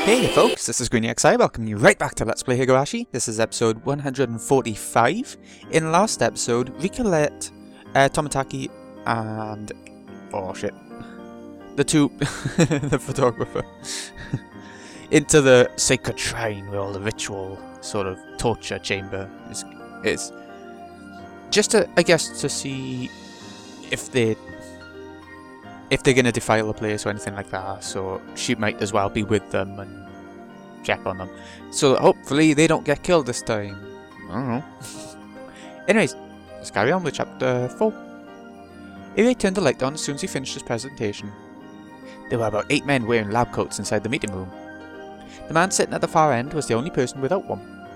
Hey folks, this is GreenXI, welcoming you right back to Let's Play Higurashi. This is episode 145. In the last episode, Rika let Tomitaki and... oh shit. The two... the photographer. into the sacred shrine where all the ritual sort of torture chamber is. Just to, I guess, to see if they're going to defile the place or anything like that, so she might as well be with them and check on them. So hopefully they don't get killed this time. I don't know. Anyways, let's carry on with chapter 4. Iri turned the light on as soon as he finished his presentation. There were about 8 men wearing lab coats inside the meeting room. The man sitting at the far end was the only person without one.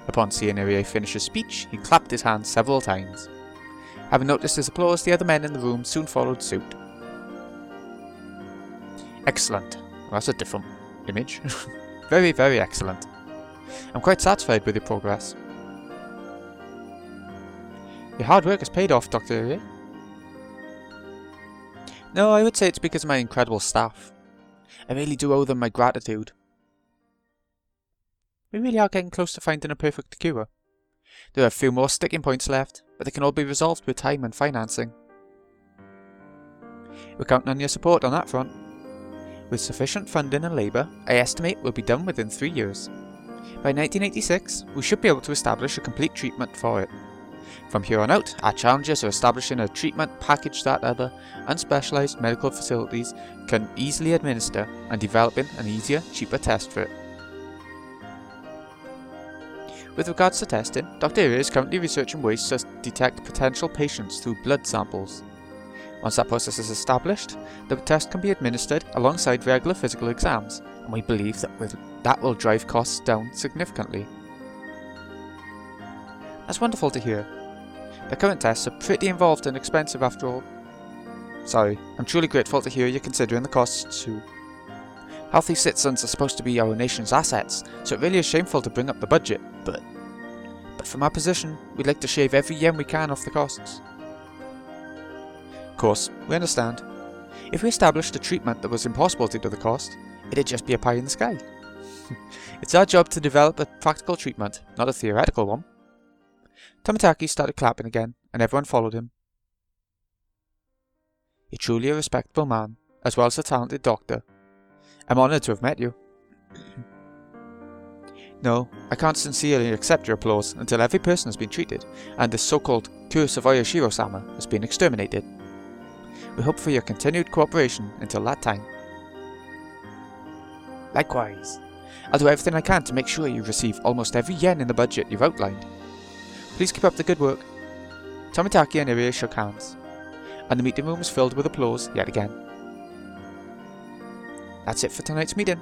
Upon seeing Iri finish his speech, he clapped his hands several times. Having noticed his applause, the other men in the room soon followed suit. Excellent. Well, that's a different image. Very, very excellent. I'm quite satisfied with your progress. Your hard work has paid off, Dr. Iri. No, I would say it's because of my incredible staff. I really do owe them my gratitude. We really are getting close to finding a perfect cure. There are a few more sticking points left, but they can all be resolved with time and financing. We're counting on your support on that front. With sufficient funding and labour, I estimate we'll be done within 3 years. By 1986, we should be able to establish a complete treatment for it. From here on out, our challenges are establishing a treatment package that other unspecialised medical facilities can easily administer and developing an easier, cheaper test for it. With regards to testing, Dr. Iri is currently researching ways to detect potential patients through blood samples. Once that process is established, the test can be administered alongside regular physical exams, and we believe that will drive costs down significantly. That's wonderful to hear. The current tests are pretty involved and expensive after all. Sorry, I'm truly grateful to hear you're considering the costs too. Healthy citizens are supposed to be our nation's assets, so it really is shameful to bring up the budget, but from our position, we'd like to shave every yen we can off the costs. Of course, we understand. If we established a treatment that was impossible due to the cost, it'd just be a pie in the sky. It's our job to develop a practical treatment, not a theoretical one. Tomitaki started clapping again, and everyone followed him. You're truly a respectable man, as well as a talented doctor. I'm honoured to have met you. No, I can't sincerely accept your applause until every person has been treated, and this so-called curse of Oyashiro-sama has been exterminated. We hope for your continued cooperation until that time. Likewise. I'll do everything I can to make sure you receive almost every yen in the budget you've outlined. Please keep up the good work. Tomitaki and Iri shook hands, and the meeting room was filled with applause yet again. That's it for tonight's meeting.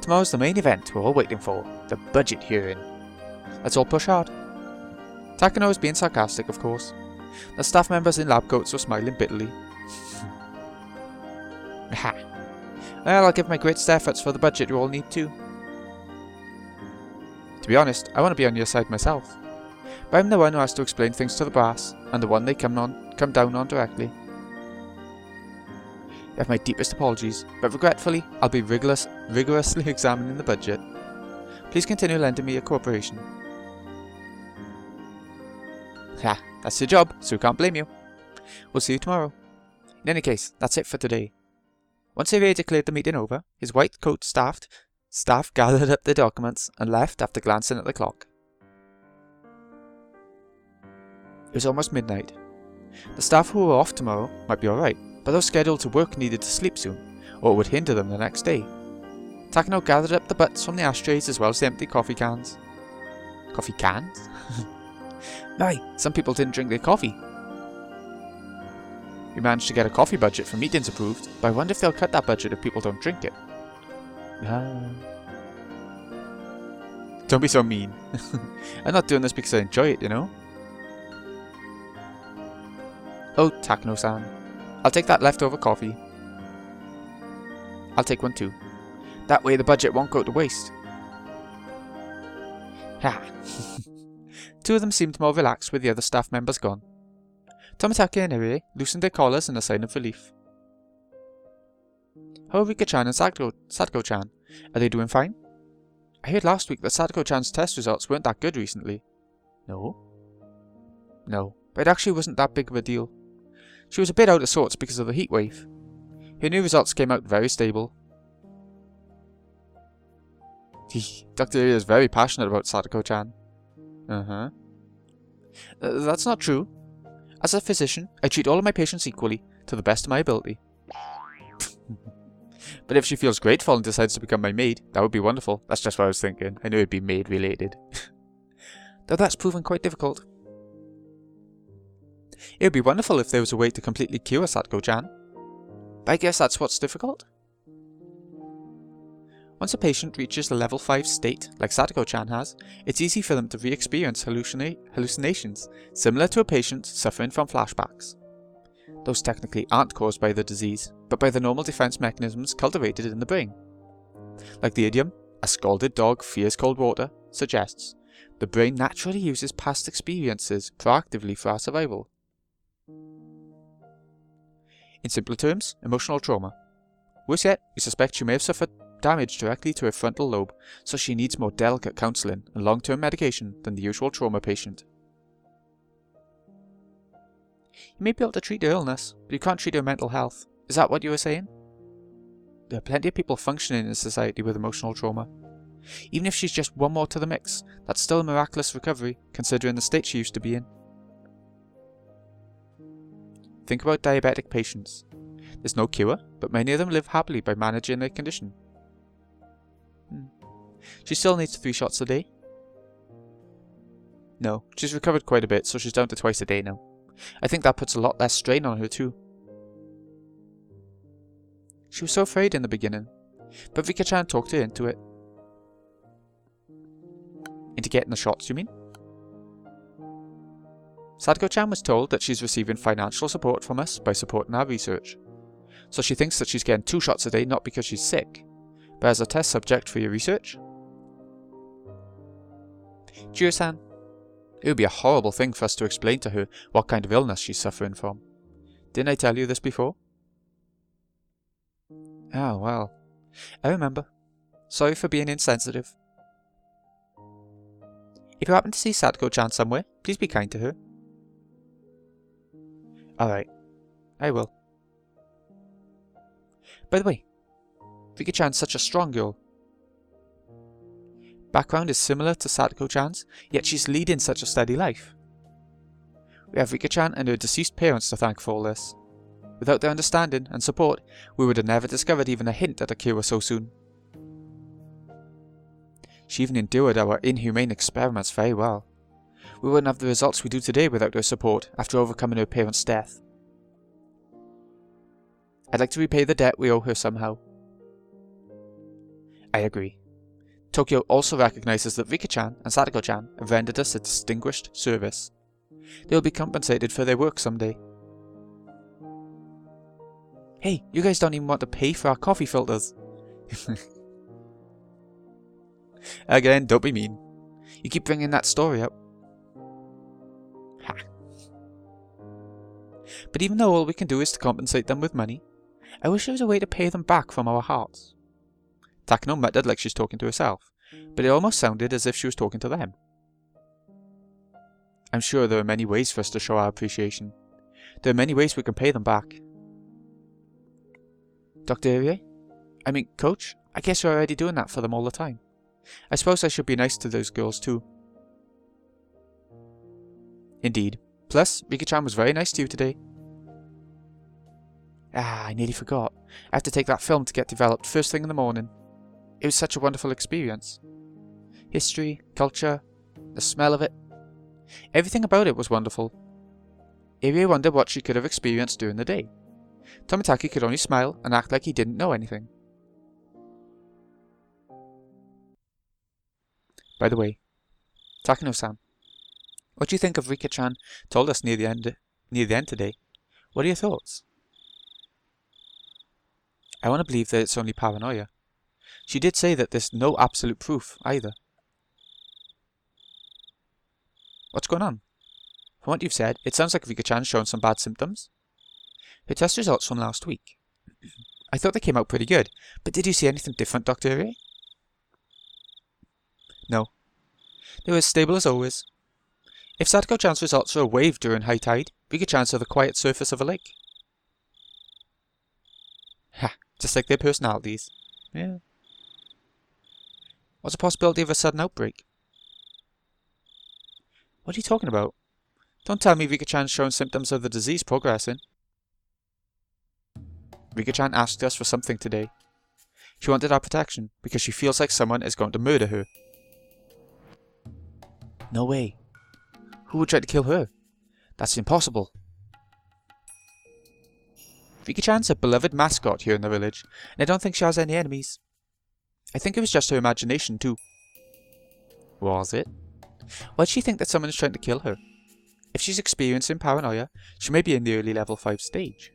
Tomorrow's the main event we're all waiting for, the budget hearing. Let's all push hard. Takano was being sarcastic, of course. The staff members in lab coats were smiling bitterly. Ha! Well, I'll give my greatest efforts for the budget you all need too. To be honest, I want to be on your side myself. But I'm the one who has to explain things to the brass, and the one they come down on directly. You have my deepest apologies, but regretfully, I'll be rigorously examining the budget. Please continue lending me your cooperation. Ha, that's your job, so can't blame you. We'll see you tomorrow. In any case, that's it for today. Once Iri declared the meeting over, his white coat staff gathered up their documents and left after glancing at the clock. It was almost midnight. The staff who were off tomorrow might be alright, but those scheduled to work needed to sleep soon, or it would hinder them the next day. Takano gathered up the butts from the ashtrays as well as the empty coffee cans. Coffee cans? My, some people didn't drink their coffee. We managed to get a coffee budget for meetings approved, but I wonder if they'll cut that budget if people don't drink it. Don't be so mean. I'm not doing this because I enjoy it, you know? Oh, Takano-san. I'll take that leftover coffee. I'll take one too. That way the budget won't go to waste. Ha! Two of them seemed more relaxed with the other staff members gone. Tomitaki and Iri loosened their collars in a sign of relief. How are Rika-chan and Sadko-chan? Are they doing fine? I heard last week that Sadako-chan's test results weren't that good recently. No? No, but it actually wasn't that big of a deal. She was a bit out of sorts because of the heat wave. Her new results came out very stable. Dr. Area is very passionate about Sadako-chan. That's not true. As a physician, I treat all of my patients equally, to the best of my ability. But if she feels grateful and decides to become my maid, that would be wonderful. That's just what I was thinking. I knew it'd be maid related. Though that's proven quite difficult. It would be wonderful if there was a way to completely cure Sadako-chan. But I guess that's what's difficult. Once a patient reaches a level 5 state, like Sadako-chan has, it's easy for them to re-experience hallucinations, similar to a patient suffering from flashbacks. Those technically aren't caused by the disease, but by the normal defense mechanisms cultivated in the brain. Like the idiom, "a scalded dog fears cold water," suggests, the brain naturally uses past experiences proactively for our survival. In simpler terms, emotional trauma. Worse yet, we suspect she may have suffered damage directly to her frontal lobe, so she needs more delicate counselling and long-term medication than the usual trauma patient. You may be able to treat her illness, but you can't treat her mental health. Is that what you were saying? There are plenty of people functioning in society with emotional trauma. Even if she's just one more to the mix, that's still a miraculous recovery, considering the state she used to be in. Think about diabetic patients. There's no cure, but many of them live happily by managing their condition. She still needs 3 shots a day? No, she's recovered quite a bit, so she's down to twice a day now. I think that puts a lot less strain on her too. She was so afraid in the beginning, but Rika-chan talked her into it. Into getting the shots, you mean? Sadako-chan was told that she's receiving financial support from us by supporting our research. So she thinks that she's getting 2 shots a day not because she's sick, but as a test subject for your research. Jiro-san, it would be a horrible thing for us to explain to her what kind of illness she's suffering from. Didn't I tell you this before? Oh, well. I remember. Sorry for being insensitive. If you happen to see Sadako-chan somewhere, please be kind to her. Alright. I will. By the way, Rika-chan's such a strong girl. Background is similar to Sadako-chan's, yet she's leading such a steady life. We have Rika-chan and her deceased parents to thank for all this. Without their understanding and support, we would have never discovered even a hint at a cure so soon. She even endured our inhumane experiments very well. We wouldn't have the results we do today without her support after overcoming her parents' death. I'd like to repay the debt we owe her somehow. I agree. Tokyo also recognizes that Rika-chan and Sadako-chan have rendered us a distinguished service. They will be compensated for their work someday. Hey, you guys don't even want to pay for our coffee filters. Again, don't be mean. You keep bringing that story up. Ha. But even though all we can do is to compensate them with money, I wish there was a way to pay them back from our hearts. Takano muttered like she's talking to herself, but it almost sounded as if she was talking to them. I'm sure there are many ways for us to show our appreciation. There are many ways we can pay them back. Dr. Irie? I mean, Coach, I guess you're already doing that for them all the time. I suppose I should be nice to those girls too. Indeed. Plus, Rika-chan was very nice to you today. Ah, I nearly forgot. I have to take that film to get developed first thing in the morning. It was such a wonderful experience. History, culture, the smell of it. Everything about it was wonderful. Irie wondered what she could have experienced during the day. Tomitaki could only smile and act like he didn't know anything. By the way, Takano-san, what do you think of Rika-chan told us near the end today? What are your thoughts? I want to believe that it's only paranoia. She did say that there's no absolute proof either. What's going on? From what you've said, it sounds like Rika-chan's shown some bad symptoms. Her test results from last week. I thought they came out pretty good, but did you see anything different, Dr. Irie? No. They were as stable as always. If Sadako-chan's results are a wave during high tide, Rika-chan's are the quiet surface of a lake. Ha, just like their personalities. Yeah. What's the possibility of a sudden outbreak? What are you talking about? Don't tell me Rika-chan's showing symptoms of the disease progressing. Rika-chan asked us for something today. She wanted our protection because she feels like someone is going to murder her. No way. Who would try to kill her? That's impossible. Rika-chan's a beloved mascot here in the village, and I don't think she has any enemies. I think it was just her imagination too. Was it? Why'd she think that someone is trying to kill her? If she's experiencing paranoia, she may be in the early level 5 stage.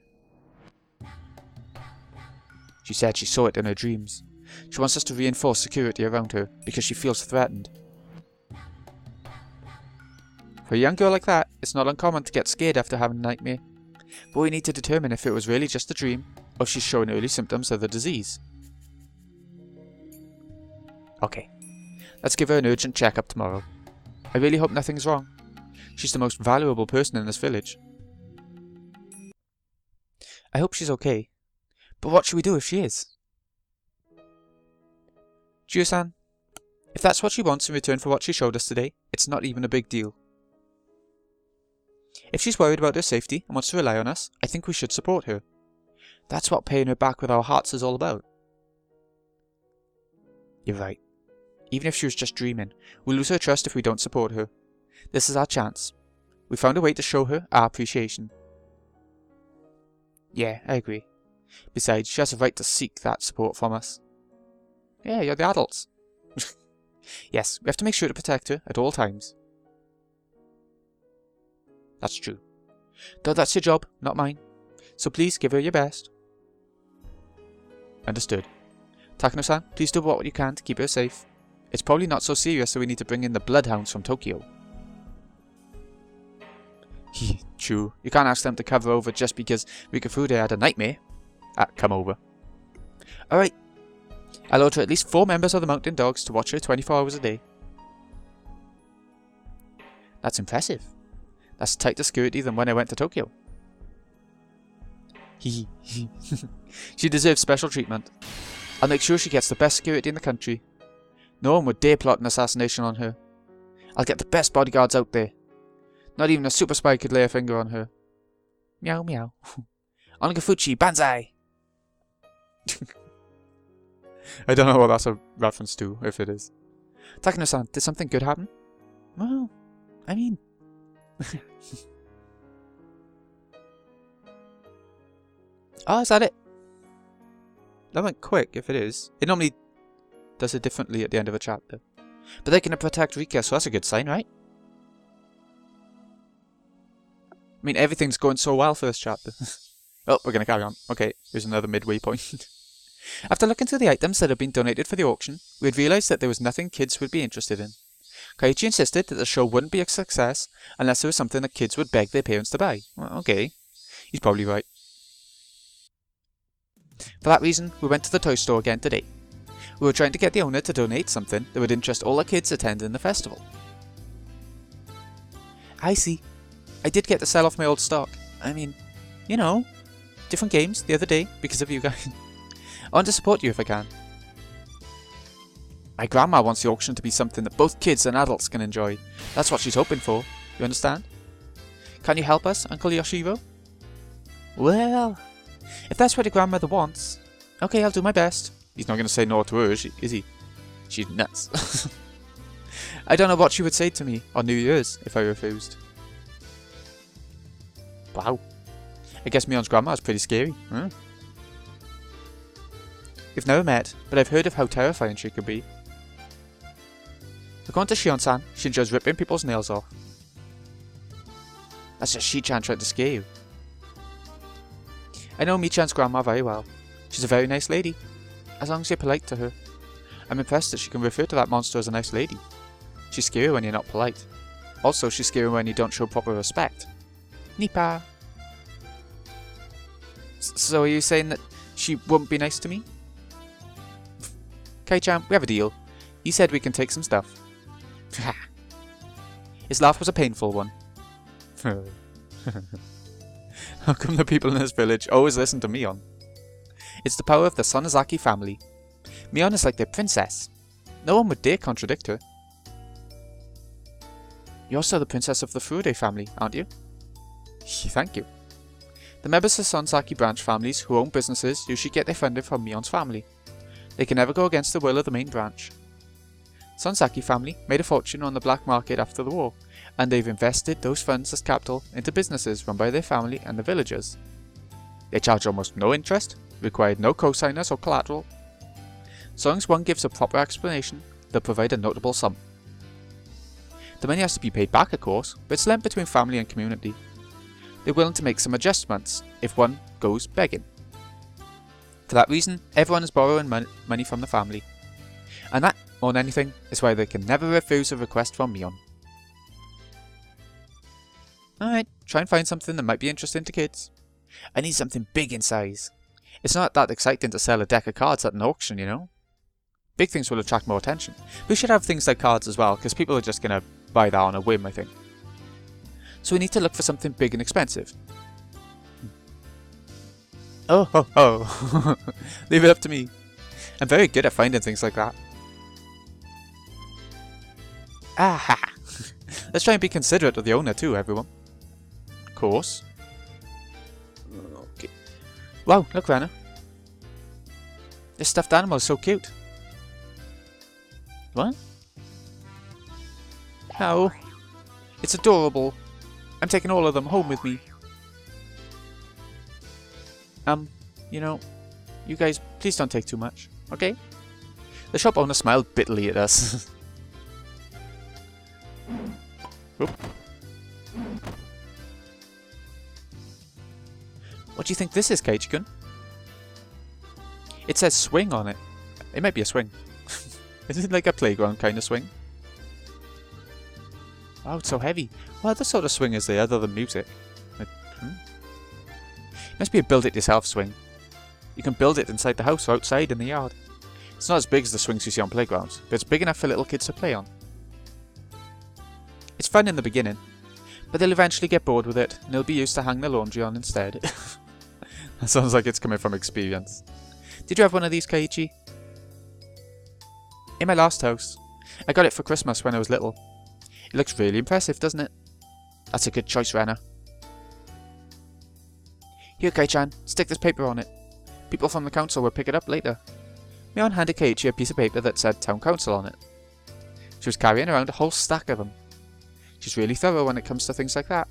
She said she saw it in her dreams. She wants us to reinforce security around her because she feels threatened. For a young girl like that, it's not uncommon to get scared after having a nightmare. But we need to determine if it was really just a dream, or if she's showing early symptoms of the disease. Okay, let's give her an urgent checkup tomorrow. I really hope nothing's wrong. She's the most valuable person in this village. I hope she's okay. But what should we do if she is? Juyo-san, if that's what she wants in return for what she showed us today, it's not even a big deal. If she's worried about her safety and wants to rely on us, I think we should support her. That's what paying her back with our hearts is all about. You're right. Even if she was just dreaming, we'll lose her trust if we don't support her. This is our chance. We found a way to show her our appreciation. Yeah, I agree. Besides, she has a right to seek that support from us. Yeah, you're the adults. Yes, we have to make sure to protect her at all times. That's true. Though that's your job, not mine. So please give her your best. Understood. Takano-san, please do what you can to keep her safe. It's probably not so serious that we need to bring in the bloodhounds from Tokyo. True. You can't ask them to cover over just because Rikafude had a nightmare. Come over. Alright. I'll order at least 4 members of the Mountain Dogs to watch her 24 hours a day. That's impressive. That's tighter security than when I went to Tokyo. She deserves special treatment. I'll make sure she gets the best security in the country. No one would dare plot an assassination on her. I'll get the best bodyguards out there. Not even a super spy could lay a finger on her. Meow meow. Onagafuchi, banzai! I don't know what that's a reference to, if it is. Takano-san, did something good happen? Well, I mean... Oh, is that it? That went quick, if it is. It normally does it differently at the end of a chapter. But they're going to protect Rika, so that's a good sign, right? I mean, everything's going so well for this chapter. Oh, we're going to carry on. Okay, here's another midway point. After looking through the items that had been donated for the auction, we had realised that there was nothing kids would be interested in. Kaiichi insisted that the show wouldn't be a success unless there was something that kids would beg their parents to buy. Well, okay, he's probably right. For that reason, we went to the toy store again today. We were trying to get the owner to donate something that would interest all the kids attending the festival. I see. I did get to sell off my old stock. I mean, you know, different games the other day because of you guys. I want to support you if I can. My grandma wants the auction to be something that both kids and adults can enjoy. That's what she's hoping for. You understand? Can you help us, Uncle Yoshiro? Well, if that's what your grandmother wants, okay, I'll do my best. He's not going to say no to her, is he? She's nuts. I don't know what she would say to me on New Year's if I refused. Wow. I guess Mion's grandma is pretty scary. Huh? We've never met, but I've heard of how terrifying she could be. According to Shion-san, she enjoys ripping people's nails off. That's just Shi-chan trying to scare you. I know Mi-chan's grandma very well. She's a very nice lady, as long as you're polite to her. I'm impressed that she can refer to that monster as a nice lady. She's scary when you're not polite. Also, she's scary when you don't show proper respect. Nipah! So are you saying that she won't be nice to me? Kai-chan, we have a deal. He said we can take some stuff. His laugh was a painful one. How come the people in this village always listen to Mion? It's the power of the Sonozaki family. Mion is like their princess. No one would dare contradict her. You're also the princess of the Furude family, aren't you? Thank you. The members of Sonozaki branch families who own businesses usually get their funding from Mion's family. They can never go against the will of the main branch. Sonozaki family made a fortune on the black market after the war, and they've invested those funds as capital into businesses run by their family and the villagers. They charge almost no interest, required no cosigners or collateral. So long as one gives a proper explanation, they'll provide a notable sum. The money has to be paid back, of course, but it's lent between family and community. They're willing to make some adjustments if one goes begging. For that reason, everyone is borrowing money from the family. And that, more than anything, is why they can never refuse a request from Mion. Alright, try and find something that might be interesting to kids. I need something big in size. It's not that exciting to sell a deck of cards at an auction, you know? Big things will attract more attention. We should have things like cards as well, because people are just going to buy that on a whim, I think. So we need to look for something big and expensive. Oh, ho, ho. Leave it up to me. I'm very good at finding things like that. Aha! Let's try and be considerate of the owner too, everyone. Of course. Okay. Wow, look, Rana. This stuffed animal is so cute. What? How? It's adorable. I'm taking all of them home with me. You know, you guys, please don't take too much, okay? The shop owner smiled bitterly at us. Oop. What do you think this is, Keiichi-kun? It says swing on it. It might be a swing. Is it like a playground kind of swing? Oh, it's so heavy. What other sort of swing is there other than music? It must be a build-it-yourself swing. You can build it inside the house or outside in the yard. It's not as big as the swings you see on playgrounds, but it's big enough for little kids to play on. It's fun in the beginning, but they'll eventually get bored with it, and they'll be used to hang their laundry on instead. That sounds like it's coming from experience. Did you have one of these, Keiichi? In my last house. I got it for Christmas when I was little. It looks really impressive, doesn't it? That's a good choice, Rana. Here, Kai-chan, stick this paper on it. People from the council will pick it up later. Mion handed Keiichi a piece of paper that said Town Council on it. She was carrying around a whole stack of them. She's really thorough when it comes to things like that.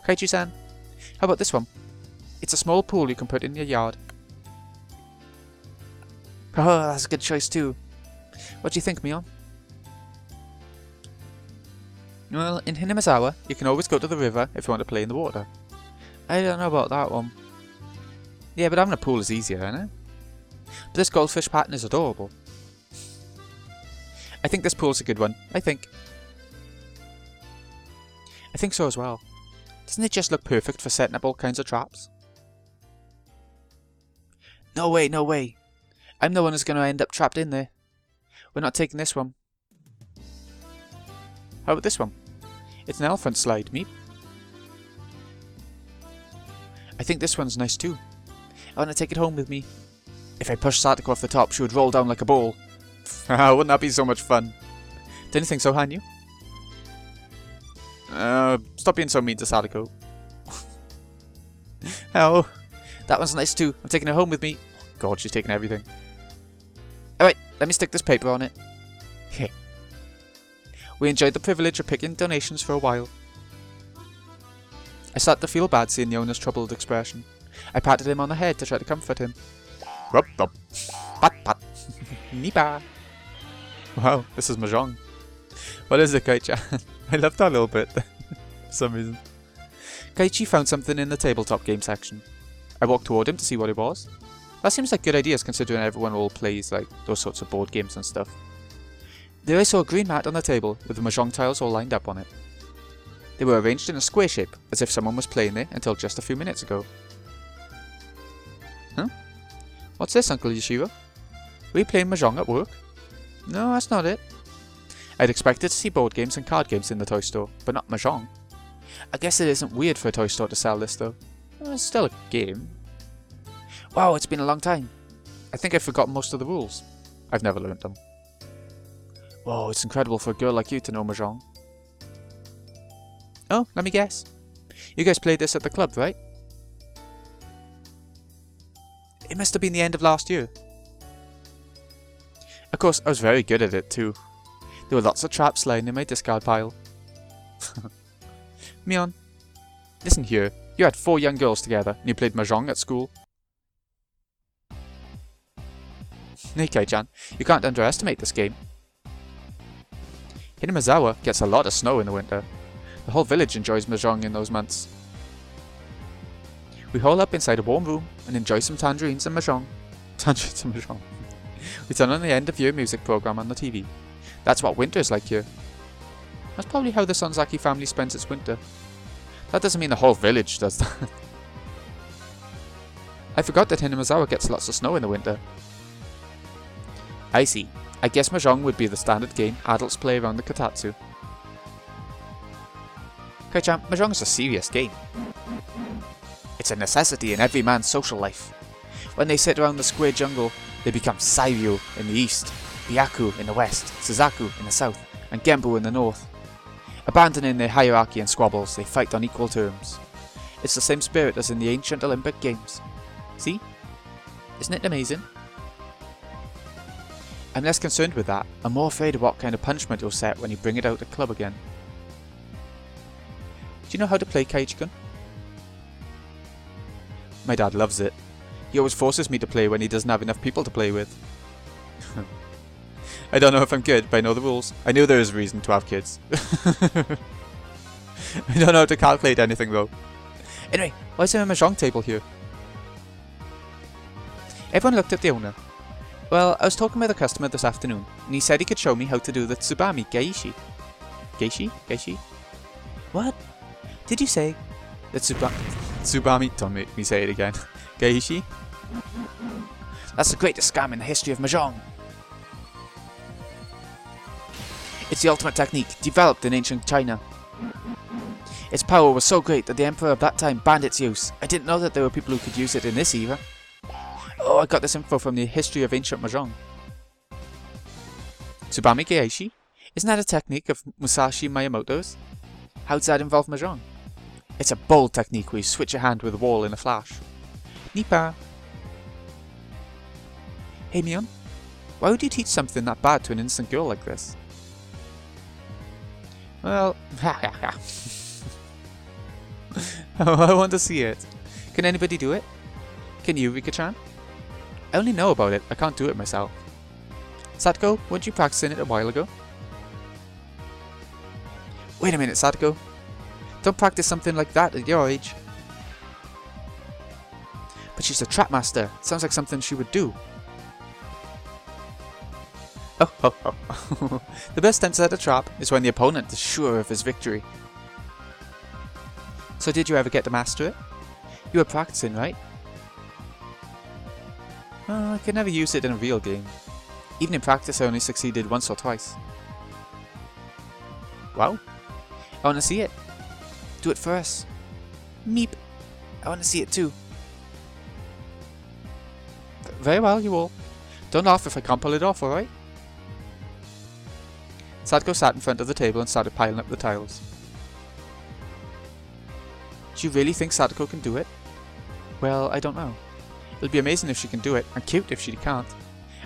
Keiichi-san, how about this one? It's a small pool you can put in your yard. Oh, that's a good choice too. What do you think, Mion? Well, in Hinamizawa, you can always go to the river if you want to play in the water. I don't know about that one. Yeah, but having a pool is easier, isn't it? But this goldfish pattern is adorable. I think this pool's a good one. I think so as well. Doesn't it just look perfect for setting up all kinds of traps? No way, no way. I'm the one who's going to end up trapped in there. We're not taking this one. How about this one? It's an elephant slide, Meep. I think this one's nice too. I want to take it home with me. If I pushed Satoko off the top, she would roll down like a ball. Wouldn't that be so much fun? Don't you think so, Hanyu? Stop being so mean to Sadako. Oh, that one's nice too. I'm taking it home with me. God, she's taking everything. Alright, let me stick this paper on it. We enjoyed the privilege of picking donations for a while. I started to feel bad seeing the owner's troubled expression. I patted him on the head to try to comfort him. Rub dub. Pat pat. Nipah. Wow, this is Mahjong. What is it, Keiichi? I love that little bit. For some reason. Keiichi found something in the tabletop game section. I walked toward him to see what it was. That seems like good ideas considering everyone all plays like those sorts of board games and stuff. There I saw a green mat on the table with the Mahjong tiles all lined up on it. They were arranged in a square shape, as if someone was playing there until just a few minutes ago. Huh? What's this, Uncle Yashiro? Were you playing Mahjong at work? No, that's not it. I'd expected to see board games and card games in the toy store, but not Mahjong. I guess it isn't weird for a toy store to sell this though. It's still a game. Wow, it's been a long time. I think I've forgotten most of the rules. I've never learnt them. Whoa, it's incredible for a girl like you to know Mahjong. Oh, let me guess. You guys played this at the club, right? It must have been the end of last year. Of course, I was very good at it too. There were lots of traps lying in my discard pile. Mion, listen here. You had 4 young girls together and you played Mahjong at school. Nikai-chan, you can't underestimate this game. Hinamizawa gets a lot of snow in the winter. The whole village enjoys Mahjong in those months. We hole up inside a warm room and enjoy some tangerines and Mahjong. Tangerines and Mahjong. We turn on the end of year music program on the TV. That's what winter is like here. That's probably how the Sonzaki family spends its winter. That doesn't mean the whole village does that. I forgot that Hinamizawa gets lots of snow in the winter. I see. I guess Mahjong would be the standard game adults play around the kotatsu. Kai-chan, Mahjong is a serious game. It's a necessity in every man's social life. When they sit around the square jungle, they become Sairyu in the east, Byaku in the west, Suzaku in the south, and Genbu in the north. Abandoning their hierarchy and squabbles, they fight on equal terms. It's the same spirit as in the ancient Olympic Games. See? Isn't it amazing? I'm less concerned with that. I'm more afraid of what kind of punishment you'll set when you bring it out at club again. Do you know how to play Kaiichi-kun? My dad loves it. He always forces me to play when he doesn't have enough people to play with. I don't know if I'm good, but I know the rules. I knew there was a reason to have kids. I don't know how to calculate anything though. Anyway, why is there a Mahjong table here? Everyone looked at the owner. Well, I was talking with a customer this afternoon, and he said he could show me how to do the Tsubami Geishi. Geishi? Geishi? What? Did you say? The Tsubami? Don't make me say it again. Geishi? That's the greatest scam in the history of Mahjong. It's the ultimate technique, developed in ancient China. Its power was so great that the emperor of that time banned its use. I didn't know that there were people who could use it in this era. Oh, I got this info from the history of ancient Mahjong. Tsubami Geishi? Isn't that a technique of Musashi Miyamoto's? How does that involve Mahjong? It's a bold technique where you switch your hand with a wall in a flash. Nipah! Hey Mion, why would you teach something that bad to an innocent girl like this? Well, I want to see it. Can anybody do it? Can you, Rika-chan? I only know about it, I can't do it myself. Satoko, weren't you practicing it a while ago? Wait a minute, Satoko. Don't practice something like that at your age. But she's a trap master. Sounds like something she would do. Oh, ho, ho. The best time to set a trap is when the opponent is sure of his victory. So did you ever get to master it? You were practicing, right? I could never use it in a real game. Even in practice I only succeeded once or twice. Wow. I want to see it. Do it for us. Meep. I want to see it too. Very well, you all. Don't laugh if I can't pull it off, alright? Satoko sat in front of the table and started piling up the tiles. Do you really think Satoko can do it? Well, I don't know. It'll be amazing if she can do it, and cute if she can't.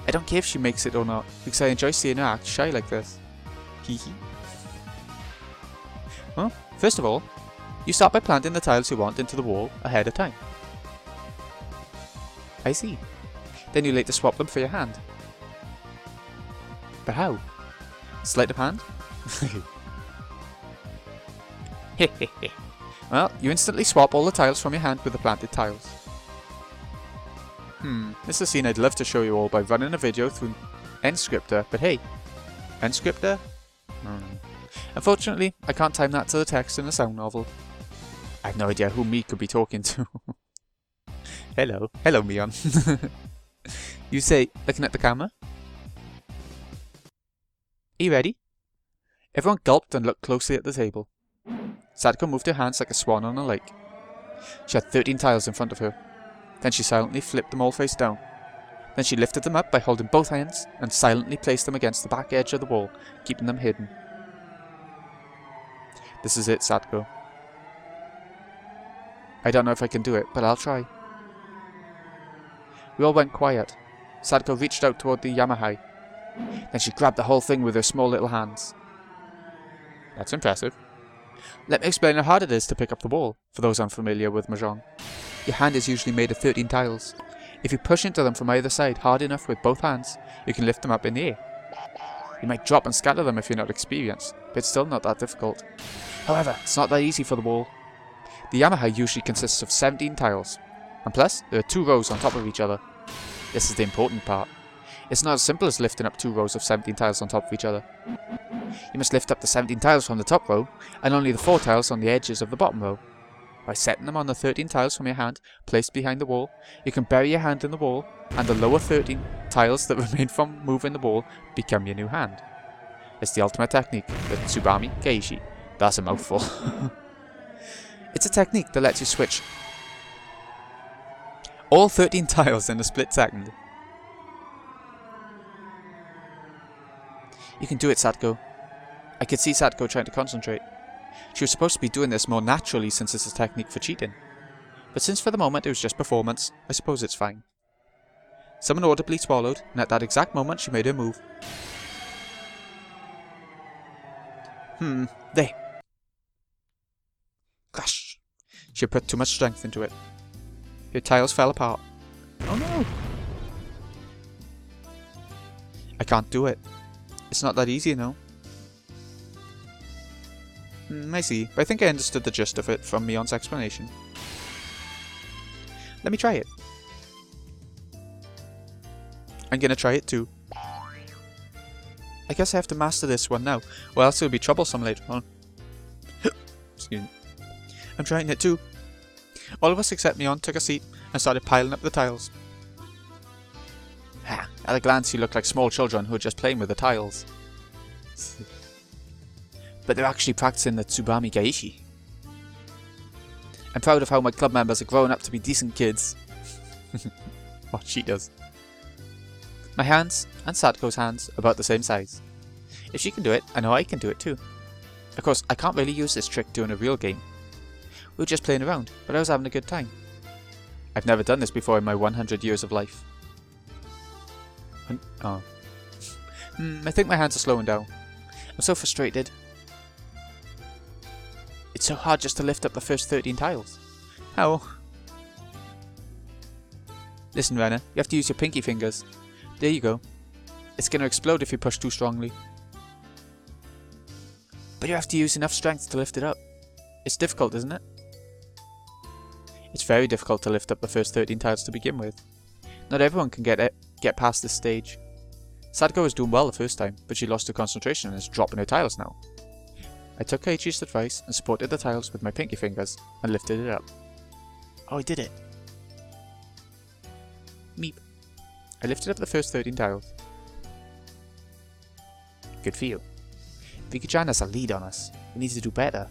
I don't care if she makes it or not, because I enjoy seeing her act shy like this. Hehe. Well, first of all, you start by planting the tiles you want into the wall ahead of time. I see. Then you later swap them for your hand. But how? Sleight of hand? Hehehe. Well, you instantly swap all the tiles from your hand with the planted tiles. This is a scene I'd love to show you all by running a video through Enscriptor, but hey, Enscriptor? Unfortunately, I can't time that to the text in a sound novel. I have no idea who me could be talking to. Hello Mion. You say, looking at the camera. Are you ready? Everyone gulped and looked closely at the table. Sadako moved her hands like a swan on a lake. She had 13 tiles in front of her. Then she silently flipped them all face down. Then she lifted them up by holding both hands and silently placed them against the back edge of the wall, keeping them hidden. This is it, Sadako. I don't know if I can do it, but I'll try. We all went quiet. Sadako reached out toward the Yamahai. Then she grabbed the whole thing with her small little hands. That's impressive. Let me explain how hard it is to pick up the ball, for those unfamiliar with Mahjong. Your hand is usually made of 13 tiles. If you push into them from either side hard enough with both hands, you can lift them up in the air. You might drop and scatter them if you're not experienced, but it's still not that difficult. However, it's not that easy for the ball. The Yamahai usually consists of 17 tiles, and plus, there are 2 rows on top of each other. This is the important part. It's not as simple as lifting up 2 rows of 17 tiles on top of each other. You must lift up the 17 tiles from the top row, and only the 4 tiles on the edges of the bottom row. By setting them on the 13 tiles from your hand, placed behind the wall, you can bury your hand in the wall, and the lower 13 tiles that remain from moving the wall become your new hand. It's the ultimate technique, the Tsubami Keishi. That's a mouthful. It's a technique that lets you switch all 13 tiles in a split second. You can do it, Sadako. I could see Sadako trying to concentrate. She was supposed to be doing this more naturally since it's a technique for cheating. But since for the moment it was just performance, I suppose it's fine. Someone audibly swallowed, and at that exact moment she made her move. There. Clash. She had put too much strength into it. Her tiles fell apart. Oh no! I can't do it. It's not that easy, you know. I see, but I think I understood the gist of it from Mion's explanation. Let me try it. I'm gonna try it too. I guess I have to master this one now, or else it'll be troublesome later on. Excuse me. I'm trying it too. All of us except Mion took a seat and started piling up the tiles. At a glance you look like small children who are just playing with the tiles. But they're actually practicing the Tsubami Gaishi. I'm proud of how my club members are growing up to be decent kids. Oh, she does. My hands and Sadako's hands are about the same size. If she can do it, I know I can do it too. Of course, I can't really use this trick during a real game. We were just playing around, but I was having a good time. I've never done this before in my 100 years of life. Oh. I think my hands are slowing down. I'm so frustrated. It's so hard just to lift up the first 13 tiles. How? Listen, Renner, you have to use your pinky fingers. There you go. It's going to explode if you push too strongly. But you have to use enough strength to lift it up. It's difficult, isn't it? It's very difficult to lift up the first 13 tiles to begin with. Not everyone can get past this stage. Sadako was doing well the first time, but she lost her concentration and is dropping her tiles now. I took Keiichi's advice and supported the tiles with my pinky fingers and lifted it up. Oh, I did it! Meep. I lifted up the first 13 tiles. Good for you. Rika-chan has a lead on us. We need to do better.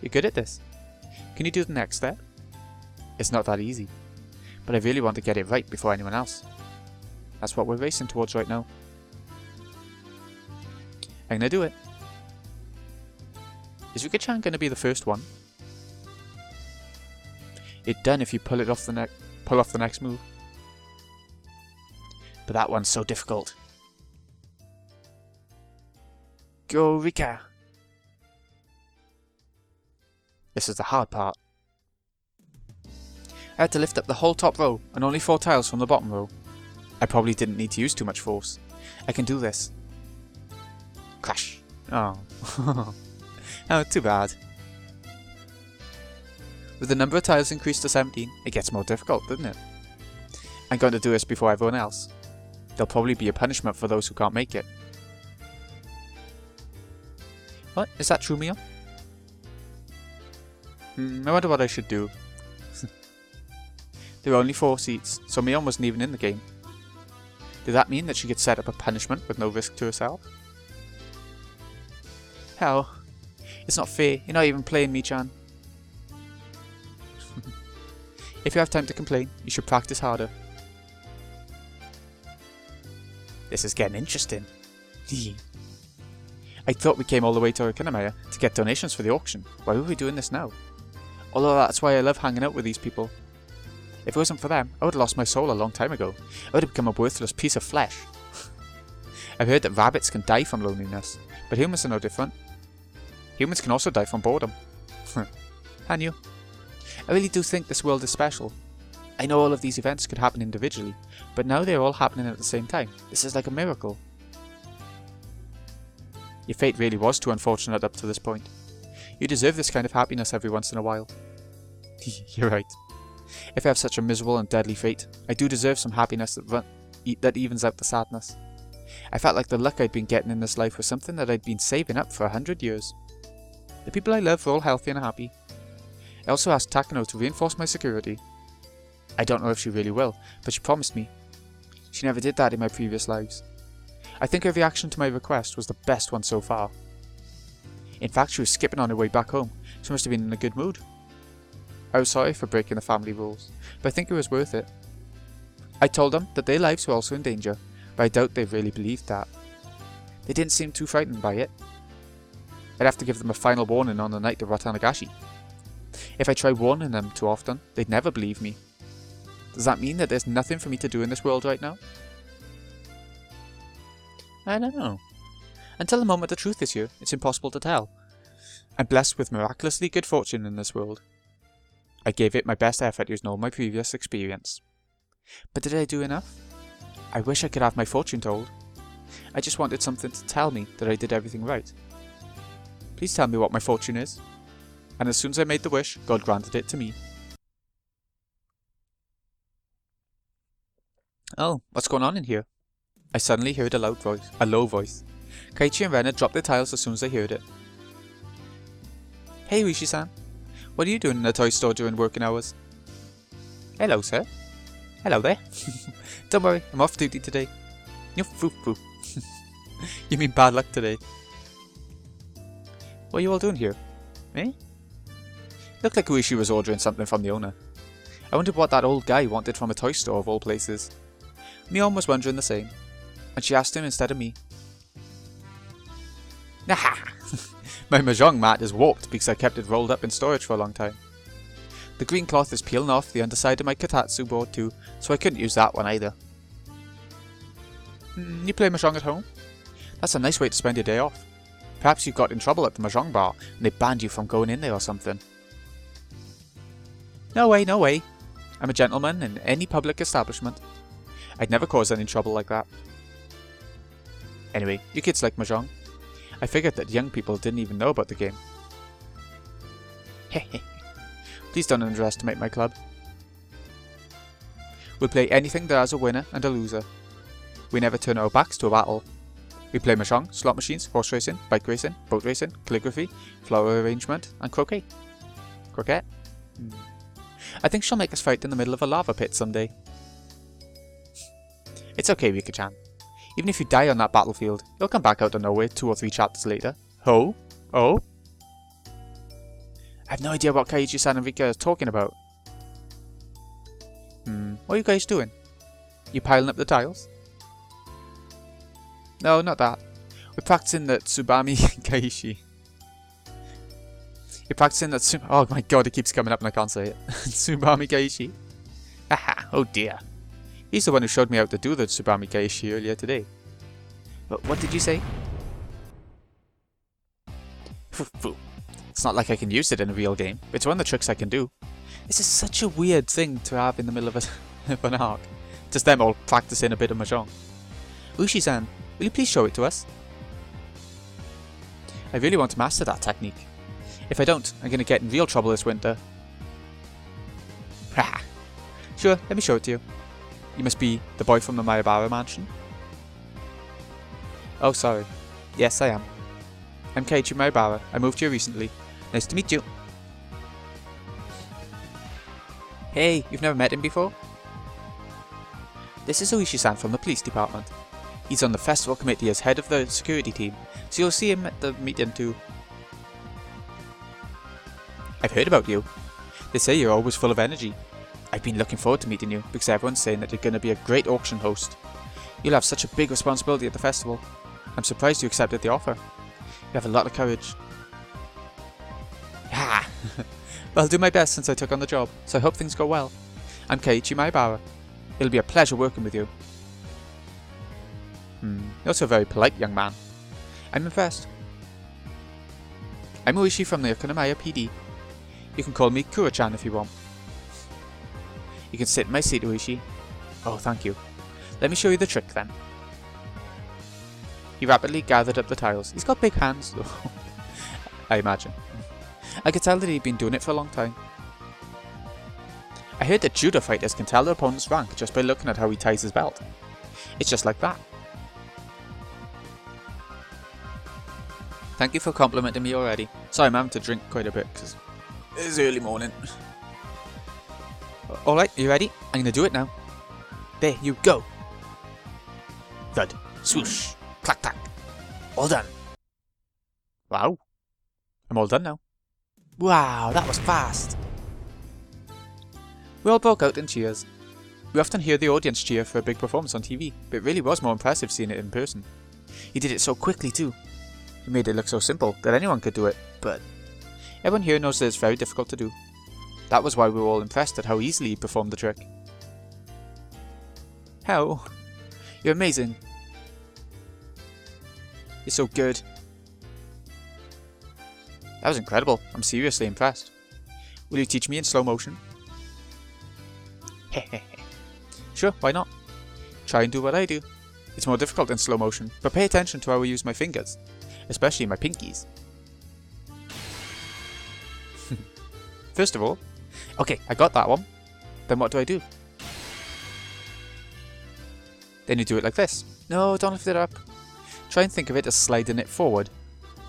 You're good at this. Can you do the next step? It's not that easy, but I really want to get it right before anyone else. That's what we're racing towards right now. I'm gonna do it. Is Rika-chan gonna be the first one? It's done if you pull off the next move. But that one's so difficult. Go, Rika! This is the hard part. I had to lift up the whole top row and only 4 tiles from the bottom row. I probably didn't need to use too much force. I can do this. Clash. Oh. Oh, too bad. With the number of tiles increased to 17, it gets more difficult, doesn't it? I'm going to do this before everyone else. There'll probably be a punishment for those who can't make it. What? Is that true, Mio? I wonder what I should do. There were only 4 seats, so Mion wasn't even in the game. Did that mean that she could set up a punishment with no risk to herself? Hell, it's not fair. You're not even playing me, Chan. If you have time to complain, you should practice harder. This is getting interesting. I thought we came all the way to Okinamaya to get donations for the auction. Why were we doing this now? Although that's why I love hanging out with these people. If it wasn't for them, I would have lost my soul a long time ago. I would have become a worthless piece of flesh. I've heard that rabbits can die from loneliness, but humans are no different. Humans can also die from boredom. I knew. I really do think this world is special. I know all of these events could happen individually, but now they're all happening at the same time. This is like a miracle. Your fate really was too unfortunate up to this point. You deserve this kind of happiness every once in a while. You're right. If I have such a miserable and deadly fate, I do deserve some happiness that evens out the sadness. I felt like the luck I'd been getting in this life was something that I'd been saving up for 100 years. The people I love were all healthy and happy. I also asked Takano to reinforce my security. I don't know if she really will, but she promised me. She never did that in my previous lives. I think her reaction to my request was the best one so far. In fact, she was skipping on her way back home. She must have been in a good mood. I was sorry for breaking the family rules, but I think it was worth it. I told them that their lives were also in danger, but I doubt they really believed that. They didn't seem too frightened by it. I'd have to give them a final warning on the night of Watanagashi. If I try warning them too often, they'd never believe me. Does that mean that there's nothing for me to do in this world right now? I don't know. Until the moment the truth is here, it's impossible to tell. I'm blessed with miraculously good fortune in this world. I gave it my best effort using all my previous experience. But did I do enough? I wish I could have my fortune told. I just wanted something to tell me that I did everything right. Please tell me what my fortune is. And as soon as I made the wish, God granted it to me. Oh, what's going on in here? I suddenly heard a low voice. Kaiichi and Ren had dropped their tiles as soon as they heard it. Hey Rishi-san, what are you doing in the toy store during working hours? Hello sir. Hello there. Don't worry, I'm off duty today. You mean bad luck today? What are you all doing here? Eh? Looked like Uishi was ordering something from the owner. I wondered what that old guy wanted from a toy store of all places. Mion was wondering the same, and she asked him instead of me. Nah! My mahjong mat is warped because I kept it rolled up in storage for a long time. The green cloth is peeling off the underside of my Katatsu board too, so I couldn't use that one either. You play mahjong at home? That's a nice way to spend your day off. Perhaps you got in trouble at the mahjong bar and they banned you from going in there or something. No way, no way. I'm a gentleman in any public establishment. I'd never cause any trouble like that. Anyway, you kids like mahjong. I figured that young people didn't even know about the game. Hehe. Please don't underestimate my club. We'll play anything that has a winner and a loser. We never turn our backs to a battle. We play mahjong, slot machines, horse racing, bike racing, boat racing, calligraphy, flower arrangement, and croquet. Croquet? I think she'll make us fight in the middle of a lava pit someday. It's okay, Rika-chan. Even if you die on that battlefield, you'll come back out of nowhere 2 or 3 chapters later. Oh? Oh? I have no idea what Kaiichi-san and Rika are talking about. What are you guys doing? You piling up the tiles? No, not that. We're practicing the Tsubami Kaiishi. You're practicing that oh my god, it keeps coming up and I can't say it. Tsubami Kaiishi. Haha, oh dear. He's the one who showed me how to do the Tsubami Kaiishi earlier today. But what did you say? It's not like I can use it in a real game. It's one of the tricks I can do. This is such a weird thing to have in the middle of an arc. Just them all practicing a bit of mahjong. Ushi-san, will you please show it to us? I really want to master that technique. If I don't, I'm going to get in real trouble this winter. Haha. Sure, let me show it to you. You must be the boy from the Maibara mansion? Oh, sorry. Yes, I am. I'm Keiichi Maibara. I moved here recently. Nice to meet you. Hey, you've never met him before? This is Oishi-san from the police department. He's on the festival committee as head of the security team, so you'll see him at the meeting too. I've heard about you. They say you're always full of energy. I've been looking forward to meeting you because everyone's saying that you're going to be a great auction host. You'll have such a big responsibility at the festival. I'm surprised you accepted the offer. You have a lot of courage. Ah! Well, I'll do my best since I took on the job, so I hope things go well. I'm Keiichi Maibara. It'll be a pleasure working with you. You're also a very polite young man. I'm impressed. I'm Oishi from the Okunamaya PD. You can call me Kura-chan if you want. You can sit in my seat, Oishi. Oh, thank you. Let me show you the trick then. He rapidly gathered up the tiles. He's got big hands though. I imagine. I could tell that he'd been doing it for a long time. I heard that judo fighters can tell their opponent's rank just by looking at how he ties his belt. It's just like that. Thank you for complimenting me already. Sorry, I'm having to drink quite a bit because it's early morning. Alright, you ready? I'm gonna do it now. There you go. Thud, swoosh, clack clack. All done. Wow. I'm all done now. Wow, that was fast. We all broke out in cheers. We often hear the audience cheer for a big performance on TV, but it really was more impressive seeing it in person. He did it so quickly too. He made it look so simple that anyone could do it, but everyone here knows that it's very difficult to do. That was why we were all impressed at how easily he performed the trick. How? You're amazing. You're so good. That was incredible. I'm seriously impressed. Will you teach me in slow motion? Sure, why not? Try and do what I do. It's more difficult in slow motion, but pay attention to how I use my fingers, especially my pinkies. First of all, okay, I got that one. Then what do I do? Then you do it like this. No, don't lift it up. Try and think of it as sliding it forward,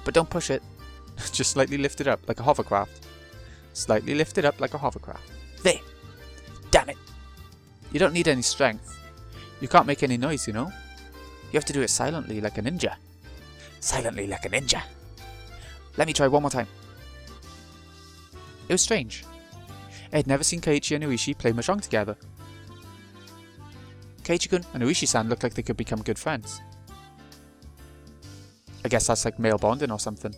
but don't push it. Just slightly lift it up like a hovercraft. Slightly lift it up like a hovercraft. There! Damn it! You don't need any strength. You can't make any noise, you know? You have to do it silently like a ninja. Silently like a ninja. Let me try one more time. It was strange. I had never seen Keiichi and Oishi play mahjong together. Keiichi-kun and Oishi-san looked like they could become good friends. I guess that's like male bonding or something.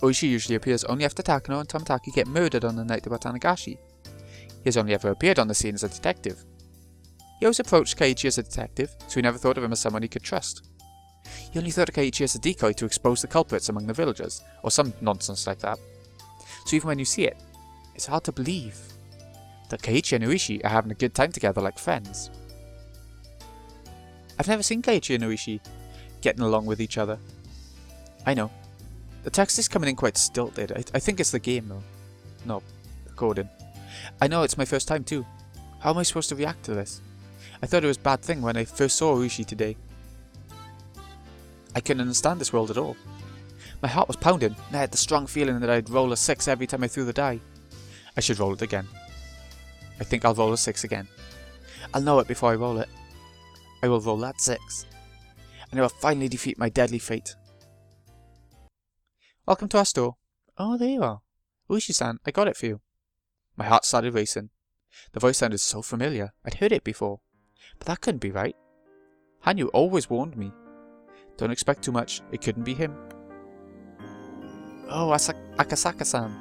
Oishi usually appears only after Takano and Tomitaki get murdered on the night of Tanagashi. He has only ever appeared on the scene as a detective. He always approached Keiichi as a detective, so he never thought of him as someone he could trust. He only thought of Keiichi as a decoy to expose the culprits among the villagers, or some nonsense like that. So even when you see it, it's hard to believe that Keiichi and Oishi are having a good time together like friends. I've never seen Keiichi and Oishi getting along with each other. I know. The text is coming in quite stilted. I think it's the game though. No, recording. I know, it's my first time too. How am I supposed to react to this? I thought it was a bad thing when I first saw Oishi today. I couldn't understand this world at all. My heart was pounding, and I had the strong feeling that I'd roll a 6 every time I threw the die. I should roll it again. I think I'll roll a 6 again. I'll know it before I roll it. I will roll that 6. And I will finally defeat my deadly fate. Welcome to our store. Oh, there you are. Oishi-san, I got it for you. My heart started racing. The voice sounded so familiar. I'd heard it before. But that couldn't be right. Hanyu always warned me. Don't expect too much. It couldn't be him. Oh, Akasaka-san.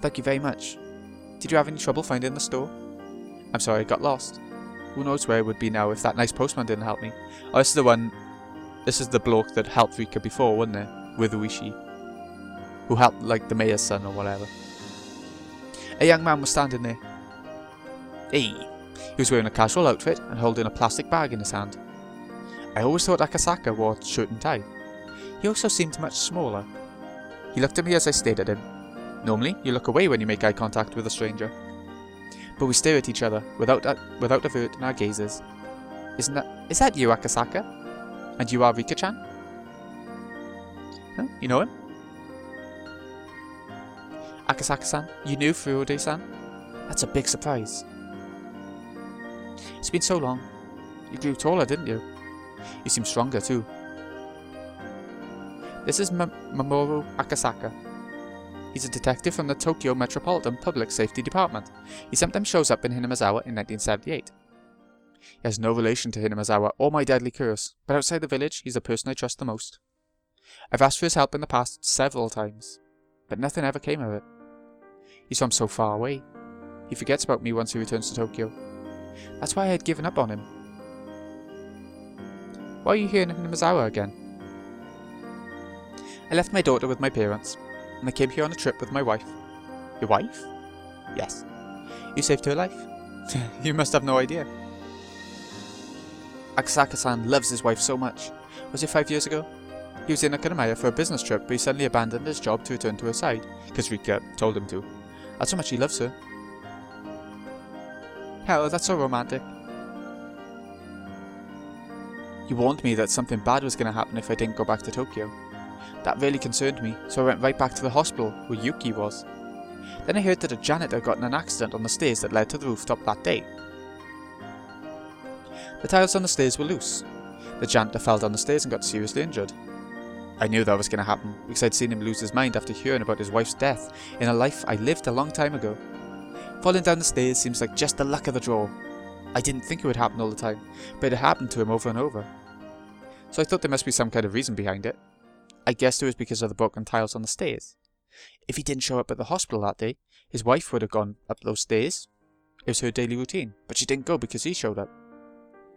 Thank you very much. Did you have any trouble finding the store? I'm sorry, I got lost. Who knows where it would be now if that nice postman didn't help me. Oh, this is the one... This is the bloke that helped Rika before, wasn't it? With Oishi. Who helped, like, the mayor's son or whatever. A young man was standing there. Hey! He was wearing a casual outfit and holding a plastic bag in his hand. I always thought Akasaka wore a shirt and tie. He also seemed much smaller. He looked at me as I stared at him. Normally, you look away when you make eye contact with a stranger. But we stare at each other, without averting our gazes. Is that you, Akasaka? And you are Rika-chan? Huh? You know him? Akasaka-san, you knew Furude-san? That's a big surprise. It's been so long. You grew taller, didn't you? You seem stronger too. This is Mamoru Akasaka. He's a detective from the Tokyo Metropolitan Public Safety Department. He sometimes shows up in Hinamizawa in 1978. He has no relation to Hinamizawa or my deadly curse, but outside the village, he's the person I trust the most. I've asked for his help in the past several times, but nothing ever came of it. He's from so far away. He forgets about me once he returns to Tokyo. That's why I had given up on him. Why are you here in Hinamizawa again? I left my daughter with my parents, and I came here on a trip with my wife. Your wife? Yes. You saved her life? You must have no idea. Akasaka-san loves his wife so much. Was it 5 years ago? He was in Akademiya for a business trip, but he suddenly abandoned his job to return to her side, because Rika told him to. That's how much he loves her. Hell, that's so romantic. You warned me that something bad was going to happen if I didn't go back to Tokyo. That really concerned me, so I went right back to the hospital where Yuki was. Then I heard that a janitor got in an accident on the stairs that led to the rooftop that day. The tiles on the stairs were loose. The janitor fell down the stairs and got seriously injured. I knew that was going to happen, because I'd seen him lose his mind after hearing about his wife's death in a life I lived a long time ago. Falling down the stairs seems like just the luck of the draw. I didn't think it would happen all the time, but it happened to him over and over. So I thought there must be some kind of reason behind it. I guessed it was because of the broken tiles on the stairs. If he didn't show up at the hospital that day, his wife would have gone up those stairs. It was her daily routine, but she didn't go because he showed up.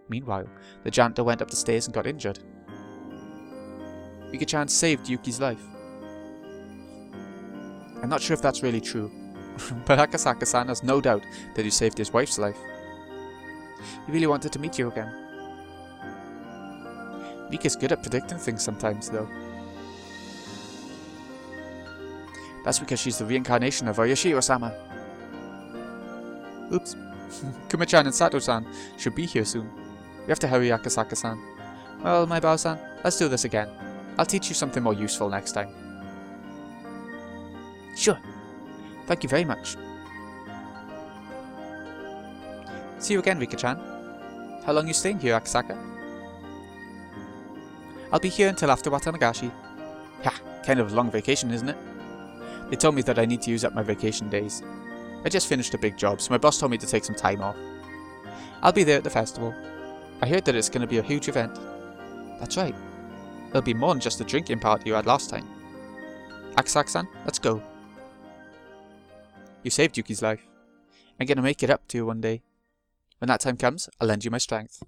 Meanwhile, the janitor went up the stairs and got injured. Rika-chan saved Yuki's life. I'm not sure if that's really true, but Akasaka-san has no doubt that you saved his wife's life. He really wanted to meet you again. Rika's good at predicting things sometimes, though. That's because she's the reincarnation of Oyashiro-sama. Oops. Kuma-chan and Sato-san should be here soon. We have to hurry, Akasaka-san. Well, my Bao-san, let's do this again. I'll teach you something more useful next time. Sure. Thank you very much. See you again, Rika-chan. How long are you staying here, Akasaka? I'll be here until after Watanagashi. Ha! Kind of a long vacation, isn't it? They told me that I need to use up my vacation days. I just finished a big job, so my boss told me to take some time off. I'll be there at the festival. I heard that it's going to be a huge event. That's right. It'll be more than just the drinking party you had last time. Akasaka-san, let's go. You saved Yuki's life. I'm going to make it up to you one day. When that time comes, I'll lend you my strength.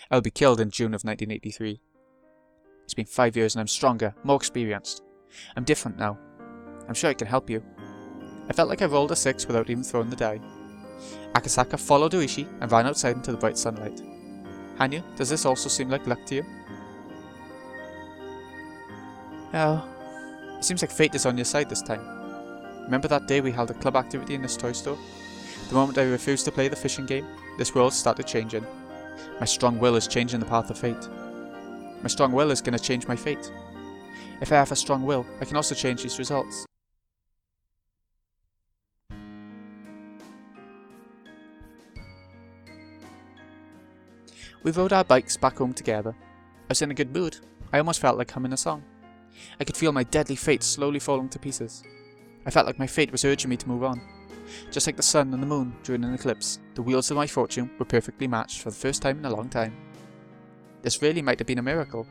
I will be killed in June of 1983. It's been 5 years and I'm stronger, more experienced. I'm different now. I'm sure I can help you. I felt like I rolled a 6 without even throwing the die. Akasaka followed Oishi and ran outside into the bright sunlight. Hanyu, does this also seem like luck to you? Oh, it seems like fate is on your side this time. Remember that day we held a club activity in this toy store? The moment I refused to play the fishing game, this world started changing. My strong will is changing the path of fate. My strong will is going to change my fate. If I have a strong will, I can also change these results. We rode our bikes back home together. I was in a good mood. I almost felt like humming a song. I could feel my deadly fate slowly falling to pieces. I felt like my fate was urging me to move on. Just like the sun and the moon during an eclipse, the wheels of my fortune were perfectly matched for the first time in a long time. This really might have been a miracle.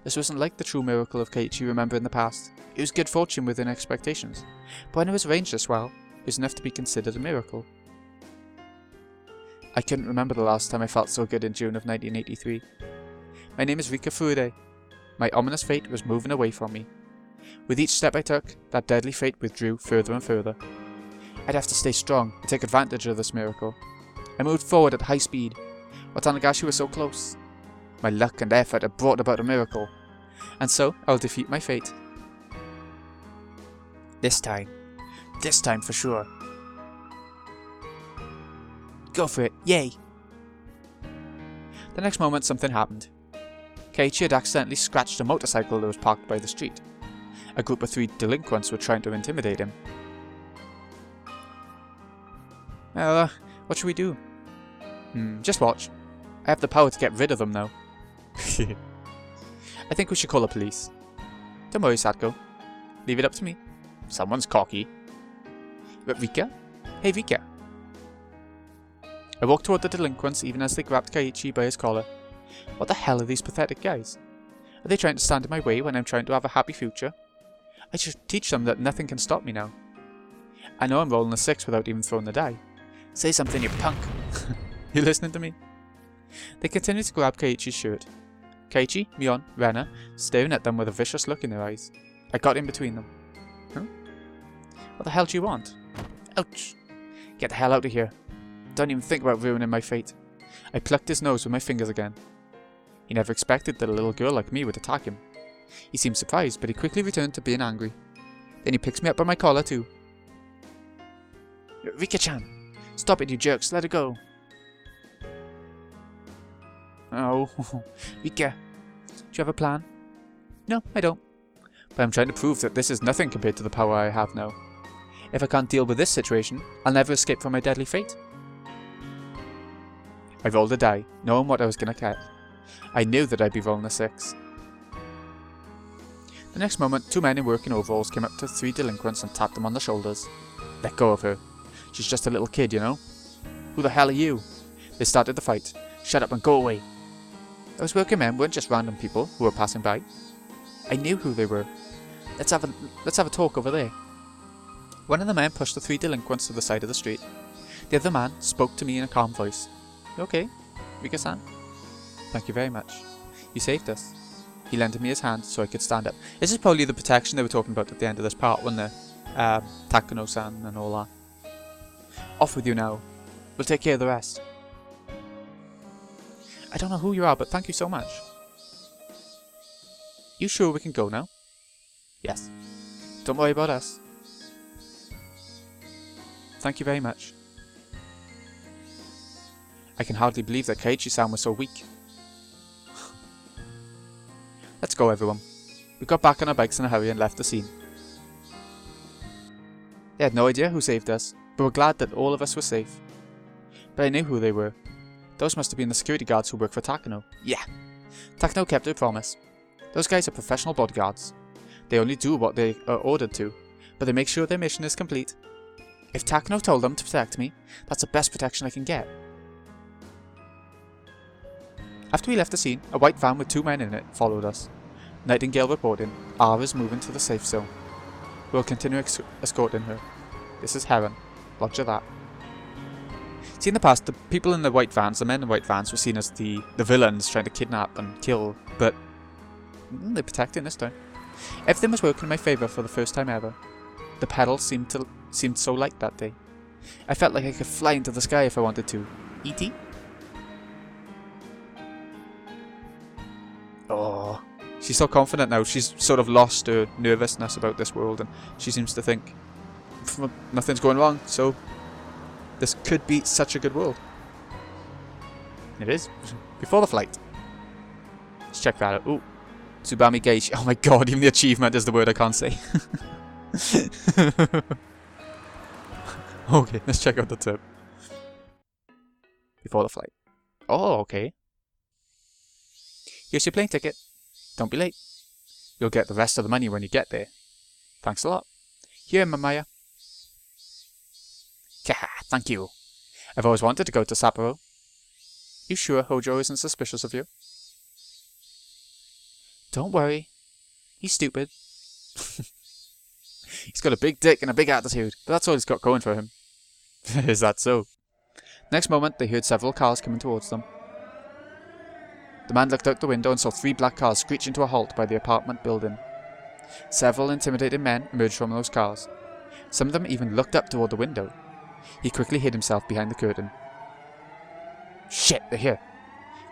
This wasn't like the true miracle of Keiichi you remember in the past. It was good fortune within expectations. But when it was arranged this well, it was enough to be considered a miracle. I couldn't remember the last time I felt so good in June of 1983. My name is Rika Furude. My ominous fate was moving away from me. With each step I took, that deadly fate withdrew further and further. I'd have to stay strong and take advantage of this miracle. I moved forward at high speed. Watanagashi was so close. My luck and effort had brought about a miracle. And so, I'll defeat my fate. This time for sure. Go for it, yay! The next moment something happened. Keiichi had accidentally scratched a motorcycle that was parked by the street. A group of 3 delinquents were trying to intimidate him. What should we do? Just watch. I have the power to get rid of them now. I think we should call the police. Don't worry, Sadko. Leave it up to me. Someone's cocky. But Rika? Hey, Rika. I walked toward the delinquents even as they grabbed Keiichi by his collar. What the hell are these pathetic guys? Are they trying to stand in my way when I'm trying to have a happy future? I should teach them that nothing can stop me now. I know I'm rolling a 6 without even throwing the die. Say something, you punk. You listening to me? They continued to grab Keiichi's shirt. Keiichi, Mion, Rena, staring at them with a vicious look in their eyes. I got in between them. Huh? What the hell do you want? Ouch! Get the hell out of here. Don't even think about ruining my fate. I plucked his nose with my fingers again. He never expected that a little girl like me would attack him. He seemed surprised, but he quickly returned to being angry. Then he picks me up by my collar too. Rika-chan! Stop it, you jerks! Let her go! Oh, Rika. Do you have a plan? No, I don't. But I'm trying to prove that this is nothing compared to the power I have now. If I can't deal with this situation, I'll never escape from my deadly fate. I rolled a die, knowing what I was going to get. I knew that I'd be rolling a 6. The next moment, 2 men in working overalls came up to 3 delinquents and tapped them on the shoulders. Let go of her. She's just a little kid, you know? Who the hell are you? They started the fight. Shut up and go away. Those working men weren't just random people who were passing by. I knew who they were. Let's have a talk over there. One of the men pushed the 3 delinquents to the side of the street. The other man spoke to me in a calm voice. You okay, Rika-san? Thank you very much. You saved us. He lended me his hand so I could stand up. This is probably the protection they were talking about at the end of this part, wasn't it? Takano-san and all that. Off with you now. We'll take care of the rest. I don't know who you are, but thank you so much. You sure we can go now? Yes. Don't worry about us. Thank you very much. I can hardly believe that Keiichi-san was so weak. Let's go, everyone. We got back on our bikes in a hurry and left the scene. They had no idea who saved us, but were glad that all of us were safe. But I knew who they were. Those must have been the security guards who work for Takano. Yeah, Takano kept her promise. Those guys are professional bodyguards. They only do what they are ordered to, but they make sure their mission is complete. If Takano told them to protect me, that's the best protection I can get. After we left the scene, a white van with 2 men in it followed us. Nightingale reporting, R is moving to the safe zone. We'll continue escorting her. This is Heron. Roger that. See, in the past, the people in the white vans, the men in the white vans, were seen as the villains trying to kidnap and kill, but they're protecting this time. Everything was working in my favour for the first time ever. The pedals seemed so light that day. I felt like I could fly into the sky if I wanted to. E.T.? Oh, she's so confident now. She's sort of lost her nervousness about this world, and she seems to think nothing's going wrong, so this could be such a good world. It is. Before the flight. Let's check that out. Ooh. Tsubami Geishi. Oh my god, even the achievement is the word I can't say. Okay, let's check out the tip. Before the flight. Oh, okay. Here's your plane ticket. Don't be late. You'll get the rest of the money when you get there. Thanks a lot. Here, Mamaya. Kaha, thank you. I've always wanted to go to Sapporo. You sure Hojo isn't suspicious of you? Don't worry. He's stupid. He's got a big dick and a big attitude, but that's all he's got going for him. Is that so? Next moment, they heard several cars coming towards them. The man looked out the window and saw 3 black cars screeching to a halt by the apartment building. Several intimidated men emerged from those cars. Some of them even looked up toward the window. He quickly hid himself behind the curtain. Shit, they're here.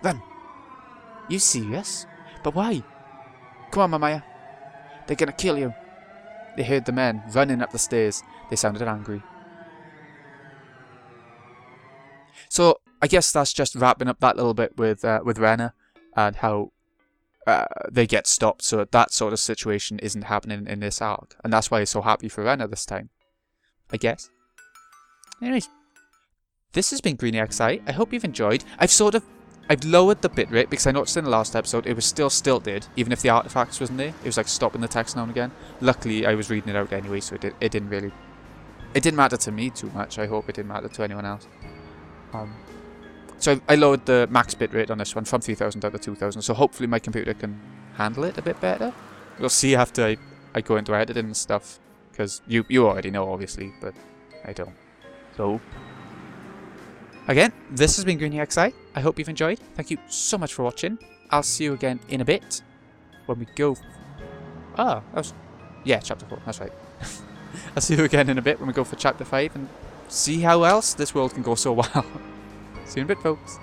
Run! You serious? But why? Come on, Mamaya. They're gonna kill you. They heard the men running up the stairs. They sounded angry. So, I guess that's just wrapping up that little bit with Rena and how they get stopped, so that sort of situation isn't happening in this arc. And that's why he's so happy for Rena this time, I guess. Anyways, This has been GreenXI. I hope you've enjoyed. I've lowered the bitrate because I noticed in the last episode it was still stilted, even if the artifacts wasn't there. It was like stopping the text now and again. Luckily, I was reading it out anyway, so it didn't matter to me too much. I hope it didn't matter to anyone else. So I lowered the max bitrate on this one from 3000 down to 2000, so hopefully my computer can handle it a bit better. We'll see after I go into editing and stuff, because you already know, obviously, but I don't. So, again, this has been GreenXI. I hope you've enjoyed. Thank you so much for watching. I'll see you again in a bit when we go... Ah, that was... Yeah, chapter 4, that's right. I'll see you again in a bit when we go for chapter 5 and see how else this world can go so well. See you in a bit, folks.